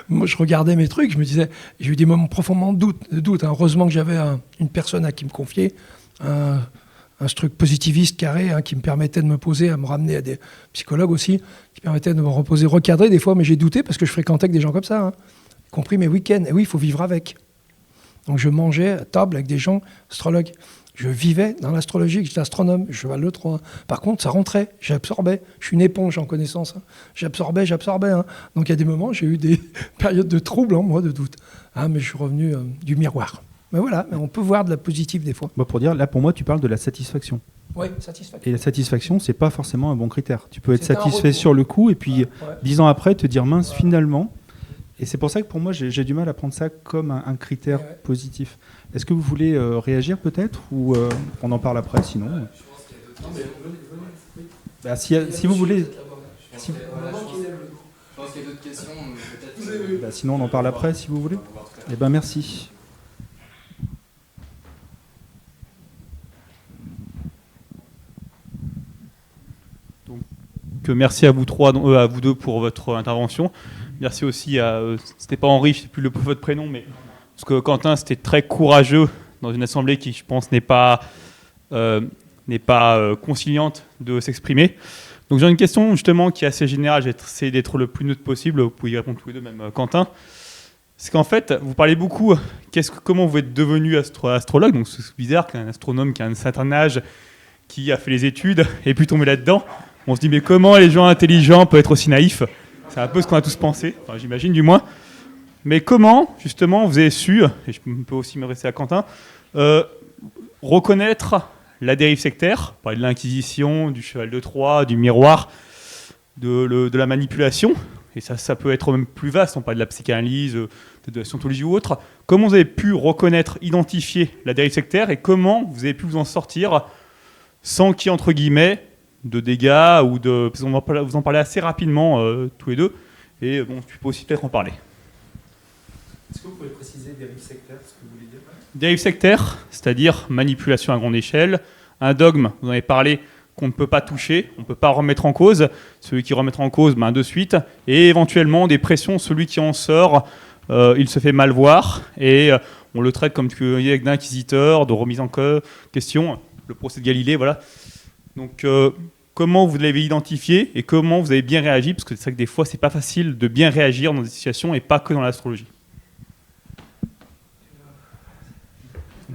Speaker 1: Moi, je regardais mes trucs, je me disais, j'ai eu des moments profondément de doute. Heureusement que j'avais une personne à qui me confier, un truc positiviste carré, qui me permettait de me poser, à me ramener à des psychologues aussi, qui permettaient de me reposer, recadrer des fois, mais j'ai douté parce que je fréquentais que des gens comme ça, y compris mes week-ends. Et oui, il faut vivre avec. Donc je mangeais à table avec des gens astrologues. Je vivais dans l'astrologie, j'étais astronome, cheval le 3. Par contre, ça rentrait, j'absorbais. Je suis une éponge en connaissance. J'absorbais. Donc il y a des moments, j'ai eu des périodes de troubles en moi, de doute. Mais je suis revenu du miroir. Mais voilà, on peut voir de la positive des fois.
Speaker 2: Pour dire, là pour moi, tu parles de la satisfaction.
Speaker 1: Oui, satisfaction.
Speaker 2: Et la satisfaction, c'est pas forcément un bon critère. Tu peux être satisfait sur le coup et puis 10 ans après te dire mince, finalement. Et c'est pour ça que pour moi, j'ai du mal à prendre ça comme un critère positif. Est-ce que vous voulez réagir peut-être ou on en parle après sinon si vous voulez. Je pense qu'il y a d'autres questions. Sinon, on en parle après si vous voulez. Merci.
Speaker 4: Donc, merci à vous deux pour votre intervention. merci aussi à... c'était pas Henri, je sais plus votre prénom, mais parce que Quentin, c'était très courageux dans une assemblée qui, je pense, n'est pas conciliante de s'exprimer. Donc j'ai une question justement qui est assez générale, j'ai essayé d'être le plus neutre possible, vous pouvez y répondre tous les deux, même Quentin. C'est qu'en fait, vous parlez beaucoup, comment vous êtes devenu astrologue, donc c'est bizarre qu'un astronome qui a un certain âge, qui a fait les études, ait pu tomber là-dedans. On se dit, mais comment les gens intelligents peuvent être aussi naïfs? C'est un peu ce qu'on a tous pensé, enfin, j'imagine du moins. Mais comment, justement, vous avez su, et je peux aussi m'adresser à Quentin, reconnaître la dérive sectaire, parler de l'Inquisition, du cheval de Troie, du miroir, de la manipulation, et ça peut être même plus vaste, on parle de la psychanalyse, de la scientologie ou autre. Comment vous avez pu reconnaître, identifier la dérive sectaire, et comment vous avez pu vous en sortir sans qu'il y ait, entre guillemets, de dégâts, ou de... Parce qu'on va vous en parler assez rapidement, tous les deux, et bon, tu peux aussi peut-être en parler.
Speaker 2: Est-ce que vous pouvez préciser dérive sectaire, ce que vous voulez dire?
Speaker 4: Dérive sectaire, c'est-à-dire manipulation à grande échelle, un dogme, vous en avez parlé, qu'on ne peut pas toucher, on ne peut pas remettre en cause, celui qui remettra en cause, de suite, et éventuellement des pressions, celui qui en sort, il se fait mal voir, et on le traite comme d'inquisiteur, de remise en question, le procès de Galilée, voilà. Donc comment vous l'avez identifié, et comment vous avez bien réagi, parce que c'est vrai que des fois, c'est pas facile de bien réagir dans des situations, et pas que dans l'astrologie.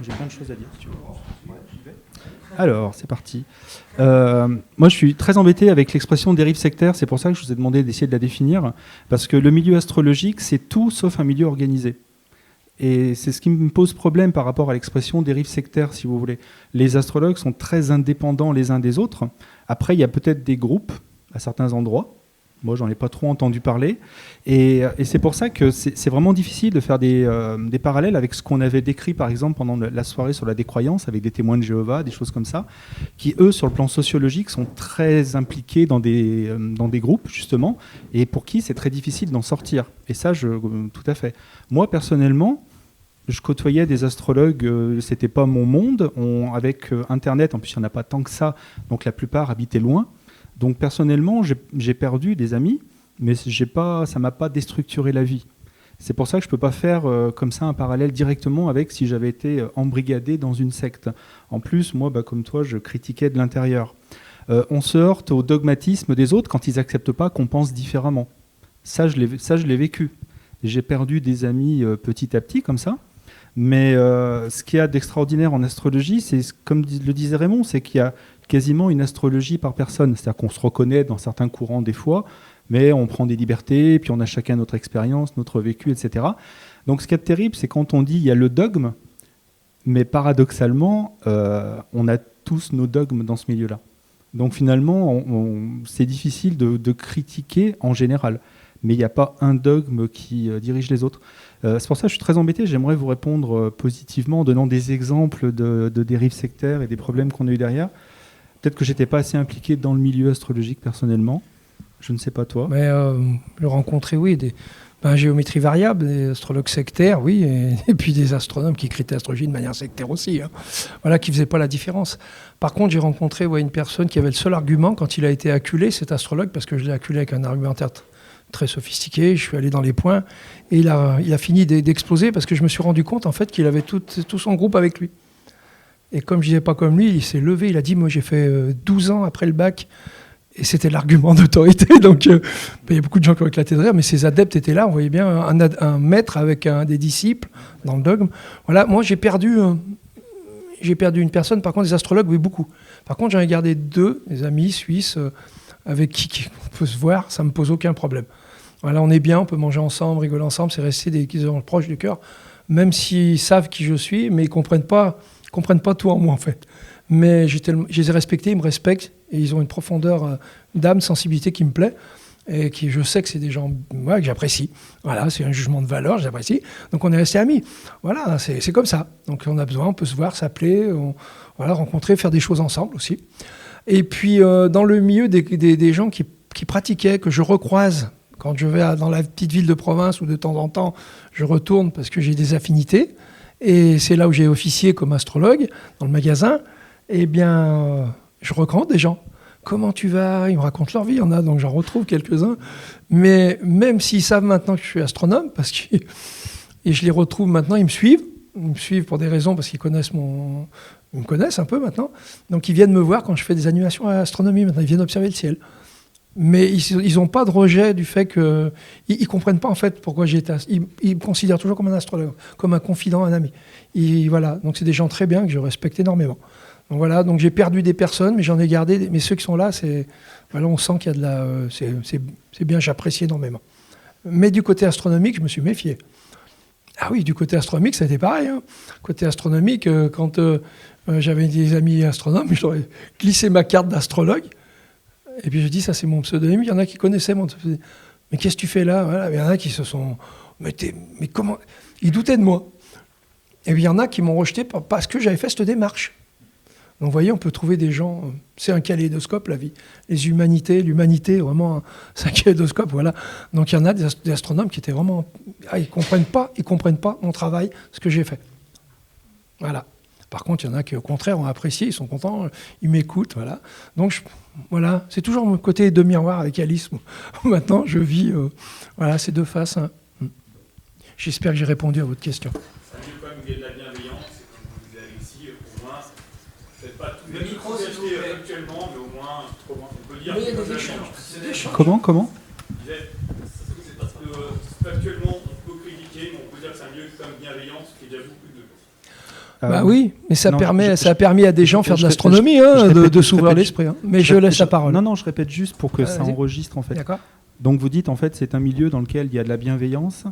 Speaker 2: J'ai plein de choses à dire, si tu veux. Alors, c'est parti. Moi, je suis très embêté avec l'expression dérive sectaire. C'est pour ça que je vous ai demandé d'essayer de la définir. Parce que le milieu astrologique, c'est tout sauf un milieu organisé. Et c'est ce qui me pose problème par rapport à l'expression dérive sectaire, si vous voulez. Les astrologues sont très indépendants les uns des autres. Après, il y a peut-être des groupes à certains endroits. Moi, j'en ai pas trop entendu parler. Et c'est pour ça que c'est vraiment difficile de faire des parallèles avec ce qu'on avait décrit, par exemple, pendant la soirée sur la décroyance, avec des témoins de Jéhovah, des choses comme ça, qui, eux, sur le plan sociologique, sont très impliqués dans des groupes, justement, et pour qui c'est très difficile d'en sortir. Et ça, tout à fait. Moi, personnellement, je côtoyais des astrologues, c'était pas mon monde. Avec Internet, en plus, il n'y en a pas tant que ça, donc la plupart habitaient loin. Donc personnellement, j'ai perdu des amis, mais ça ne m'a pas déstructuré la vie. C'est pour ça que je ne peux pas faire comme ça un parallèle directement avec si j'avais été embrigadé dans une secte. En plus, moi, comme toi, je critiquais de l'intérieur. On se heurte au dogmatisme des autres quand ils n'acceptent pas qu'on pense différemment. Ça, je l'ai vécu. J'ai perdu des amis petit à petit comme ça. Mais ce qu'il y a d'extraordinaire en astrologie, c'est, comme le disait Raymond, c'est qu'il y a quasiment une astrologie par personne. C'est-à-dire qu'on se reconnaît dans certains courants des fois, mais on prend des libertés, puis on a chacun notre expérience, notre vécu, etc. Donc ce qui est terrible, c'est quand on dit il y a le dogme, mais paradoxalement, on a tous nos dogmes dans ce milieu-là. Donc finalement, c'est difficile de critiquer en général. Mais il n'y a pas un dogme qui dirige les autres. C'est pour ça que je suis très embêté. J'aimerais vous répondre positivement en donnant des exemples de dérives sectaires et des problèmes qu'on a eu derrière. Peut-être que je n'étais pas assez impliqué dans le milieu astrologique personnellement. Je ne sais pas toi.
Speaker 1: Mais le rencontrer, oui, géométrie variable, des astrologues sectaires, oui, et puis des astronomes qui critiquaient l'astrologie de manière sectaire aussi. Hein. Voilà, qui ne faisaient pas la différence. Par contre, j'ai rencontré une personne qui avait le seul argument quand il a été acculé, cet astrologue, parce que je l'ai acculé avec un argumentaire très sophistiqué, je suis allé dans les points, et il a fini d'exploser parce que je me suis rendu compte en fait qu'il avait tout son groupe avec lui. Et comme je disais pas comme lui, il s'est levé, il a dit, moi j'ai fait 12 ans après le bac, et c'était l'argument d'autorité, donc il y a beaucoup de gens qui ont éclaté de rire, mais ces adeptes étaient là, on voyait bien un maître avec des disciples dans le dogme. Voilà, moi j'ai perdu une personne, par contre des astrologues, oui, beaucoup. Par contre j'en ai gardé 2, des amis suisses, avec qui on peut se voir, ça ne me pose aucun problème. Voilà, on est bien, on peut manger ensemble, rigoler ensemble, c'est resté des qui sont proches du cœur, même s'ils savent qui je suis, mais ils comprennent pas tout en moi en fait. Mais je les ai respectés, ils me respectent, et ils ont une profondeur d'âme, sensibilité qui me plaît, et qui, je sais que c'est des gens que j'apprécie. Voilà, c'est un jugement de valeur, j'apprécie. Donc on est restés amis. Voilà, c'est comme ça. Donc on a besoin, on peut se voir, s'appeler, rencontrer, faire des choses ensemble aussi. Et puis dans le milieu des gens qui pratiquaient, que je recroise, quand je vais dans la petite ville de province, où de temps en temps je retourne parce que j'ai des affinités, et c'est là où j'ai officié comme astrologue, dans le magasin, eh bien je rencontre des gens. comment tu vas? Ils me racontent leur vie, il y en a, donc j'en retrouve quelques-uns. Mais même s'ils savent maintenant que je suis astronome, et je les retrouve maintenant, ils me suivent pour des raisons, parce qu'ils ils me connaissent un peu maintenant. Donc ils viennent me voir quand je fais des animations à l'astronomie, maintenant ils viennent observer le ciel. Mais ils n'ont pas de rejet du fait que... Ils ne comprennent pas en fait pourquoi j'ai été... Ils me considèrent toujours comme un astrologue, comme un confident, un ami. Voilà. Donc c'est des gens très bien que je respecte énormément. Donc voilà, donc j'ai perdu des personnes, mais j'en ai gardé. Mais ceux qui sont là, voilà, on sent qu'il y a de la... c'est bien, j'apprécie énormément. Mais du côté astronomique, je me suis méfié. Ah oui, du côté astronomique, ça a été pareil. Hein. Côté astronomique, quand j'avais des amis astronomes, je leur ai glissé ma carte d'astrologue. Et puis je dis, ça c'est mon pseudonyme. Il y en a qui connaissaient mon pseudonyme. Mais qu'est-ce que tu fais là? Voilà. Il y en a qui se sont... Mais comment? Ils doutaient de moi. Et puis il y en a qui m'ont rejeté parce que j'avais fait cette démarche. Donc vous voyez, on peut trouver des gens... C'est un kaléidoscope, la vie. L'humanité, vraiment, c'est un kaléidoscope, voilà. Donc il y en a des astronomes qui étaient vraiment... ils comprennent pas mon travail, ce que j'ai fait. Voilà. Par contre, il y en a qui, au contraire, ont apprécié, ils sont contents, ils m'écoutent, voilà. Donc, voilà, c'est toujours mon côté de miroir avec Alice. Maintenant, je vis, voilà, ces deux faces. Hein. J'espère que j'ai répondu à votre question.
Speaker 4: Ça veut dire quand même qu'il y a de la bienveillance, et comme vous disiez Alexis, au moins, peut-être pas tout le micro actuellement, mais au moins, on peut dire...
Speaker 1: Mais il y a des échanges.
Speaker 2: Comment
Speaker 4: Je disais, actuellement, on peut critiquer, mais on peut dire que c'est un milieu comme bienveillant, ce qui est déjà beaucoup de...
Speaker 1: Bah oui, mais ça a permis à des gens de faire de
Speaker 2: l'astronomie,
Speaker 1: l'astronomie, de s'ouvrir l'esprit. Hein. Mais je laisse la parole.
Speaker 2: Non, je répète juste pour que ça enregistre en fait.
Speaker 1: D'accord.
Speaker 2: Donc vous dites en fait c'est un milieu dans lequel il y a de la bienveillance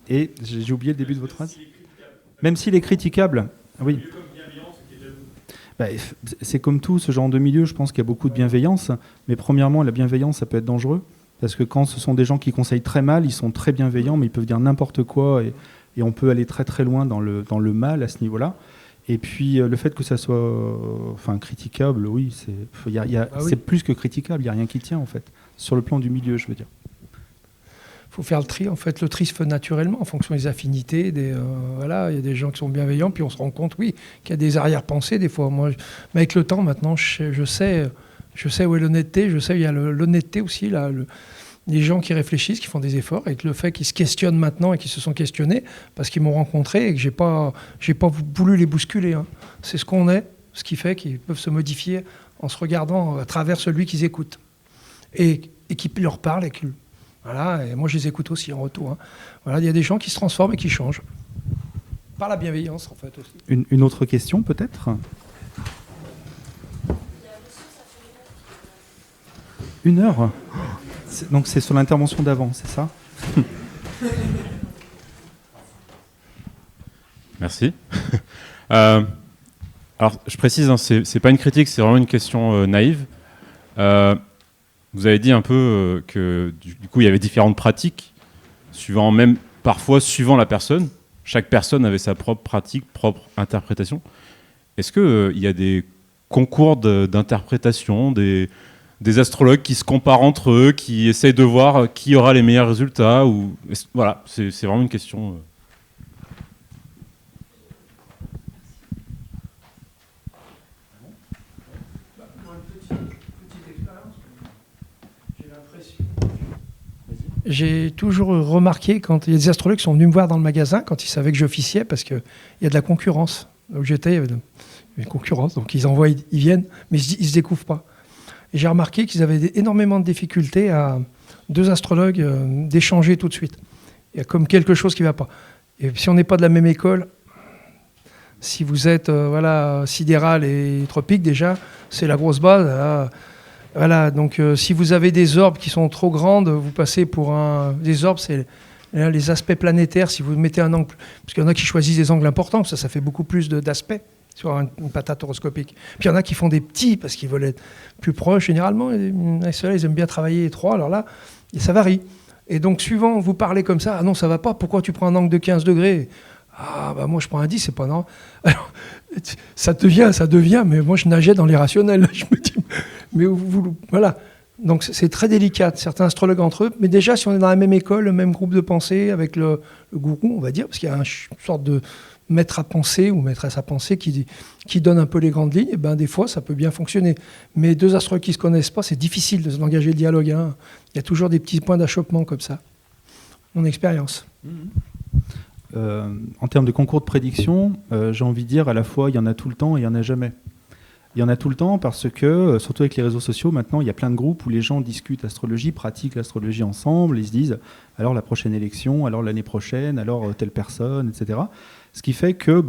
Speaker 2: et j'ai oublié le début de votre phrase. Même s'il est critiquable, oui. Bah, c'est comme tout ce genre de milieu, je pense qu'il y a beaucoup de bienveillance, mais premièrement la bienveillance ça peut être dangereux parce que quand ce sont des gens qui conseillent très mal, ils sont très bienveillants mais ils peuvent dire n'importe quoi et on peut aller très très loin dans le mal à ce niveau-là. Et puis le fait que ça soit critiquable, oui, c'est plus que critiquable, il n'y a rien qui tient en fait, sur le plan du milieu, je veux dire.
Speaker 1: Il faut faire le tri, en fait, le tri se fait naturellement en fonction des affinités, voilà, il y a des gens qui sont bienveillants, puis on se rend compte, oui, qu'il y a des arrière-pensées des fois. Moi, mais avec le temps, maintenant, je sais où est l'honnêteté, je sais où il y a l'honnêteté aussi, là, les gens qui réfléchissent, qui font des efforts, avec le fait qu'ils se questionnent maintenant et qu'ils se sont questionnés parce qu'ils m'ont rencontré et que j'ai pas voulu les bousculer. Hein. C'est ce qu'on est, ce qui fait qu'ils peuvent se modifier en se regardant à travers celui qu'ils écoutent et qui leur parle. Voilà, et moi je les écoute aussi en retour. Hein. Voilà, il y a des gens qui se transforment et qui changent. Par la bienveillance en fait aussi.
Speaker 2: Une autre question peut-être ? Une heure ? Donc c'est sur l'intervention d'avant, c'est ça ?
Speaker 5: Merci. Alors je précise, hein, c'est pas une critique, c'est vraiment une question naïve. Vous avez dit un peu que du coup il y avait différentes pratiques, parfois suivant la personne. Chaque personne avait sa propre pratique, propre interprétation. Est-ce qu'il y a des concours d'interprétation, des astrologues qui se comparent entre eux, qui essayent de voir qui aura les meilleurs résultats voilà, c'est vraiment une question.
Speaker 1: J'ai toujours remarqué quand il y a des astrologues qui sont venus me voir dans le magasin quand ils savaient que j'officiais parce qu'il y a de la concurrence. Là où j'étais, il y avait une concurrence, donc ils viennent, mais ils ne se découvrent pas. Et j'ai remarqué qu'ils avaient énormément de difficultés à deux astrologues d'échanger tout de suite. Il y a comme quelque chose qui ne va pas. Et si on n'est pas de la même école, si vous êtes sidéral et tropique déjà, c'est la grosse base. Là, voilà, donc si vous avez des orbes qui sont trop grandes, vous passez pour des orbes, c'est les aspects planétaires. Si vous mettez un angle, parce qu'il y en a qui choisissent des angles importants, ça fait beaucoup plus d'aspects sur une patate horoscopique. Puis il y en a qui font des petits parce qu'ils veulent être plus proches. Généralement, ceux-là, ils aiment bien travailler étroit. Alors là, ça varie. Et donc, suivant, vous parlez comme ça. Ah non, ça va pas. Pourquoi tu prends un angle de 15 degrés ? Ah, bah moi, je prends un 10, c'est pas non. Alors, ça devient, mais moi, je nageais dans l'irrationnel. Je me dis, mais voilà. Donc, c'est très délicat, certains astrologues entre eux. Mais déjà, si on est dans la même école, le même groupe de pensée, avec le gourou, on va dire, parce qu'il y a une sorte maître à penser ou maîtresse à penser qui donne un peu les grandes lignes, et ben, des fois, ça peut bien fonctionner. Mais deux astrologues qui ne se connaissent pas, c'est difficile de s'engager le dialogue. Hein. Il y a toujours des petits points d'achoppement comme ça. Mon expérience.
Speaker 2: En termes de concours de prédiction, j'ai envie de dire à la fois, il y en a tout le temps et il n'y en a jamais. Il y en a tout le temps parce que, surtout avec les réseaux sociaux, maintenant, il y a plein de groupes où les gens discutent astrologie, pratiquent l'astrologie ensemble, ils se disent, alors la prochaine élection, alors l'année prochaine, alors telle personne, etc. Ce qui fait que,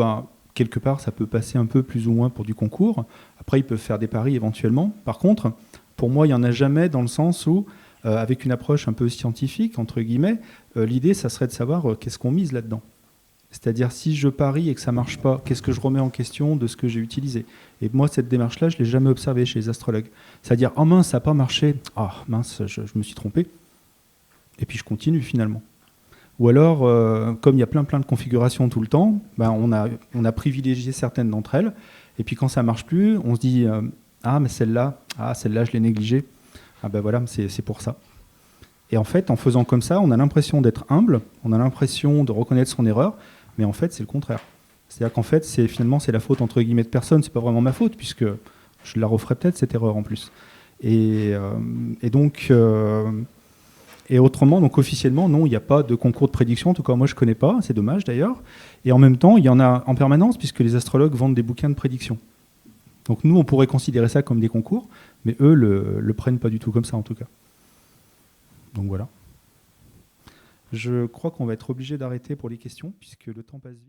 Speaker 2: quelque part, ça peut passer un peu plus ou moins pour du concours. Après, ils peuvent faire des paris éventuellement. Par contre, pour moi, il n'y en a jamais dans le sens où, avec une approche un peu scientifique, entre guillemets, l'idée, ça serait de savoir qu'est-ce qu'on mise là-dedans. C'est-à-dire, si je parie et que ça ne marche pas, qu'est-ce que je remets en question de ce que j'ai utilisé? Et moi, cette démarche-là, je ne l'ai jamais observée chez les astrologues. C'est-à-dire, oh mince, ça n'a pas marché. Ah mince, je me suis trompé. Et puis, je continue finalement. Ou alors, comme il y a plein de configurations tout le temps, on a privilégié certaines d'entre elles. Et puis, quand ça ne marche plus, on se dit, mais celle-là, je l'ai négligée. Ah ben voilà, c'est pour ça. Et en fait, en faisant comme ça, on a l'impression d'être humble, on a l'impression de reconnaître son erreur, mais en fait, c'est le contraire. C'est-à-dire qu'en fait, finalement, c'est la faute entre guillemets de personne, c'est pas vraiment ma faute, puisque je la referai peut-être cette erreur en plus. Et autrement, donc officiellement, non, il n'y a pas de concours de prédiction, en tout cas moi je ne connais pas, c'est dommage d'ailleurs. Et en même temps, il y en a en permanence, puisque les astrologues vendent des bouquins de prédiction. Donc nous, on pourrait considérer ça comme des concours, mais eux le prennent pas du tout comme ça en tout cas. Donc voilà. Je crois qu'on va être obligé d'arrêter pour les questions, puisque le temps passe vite.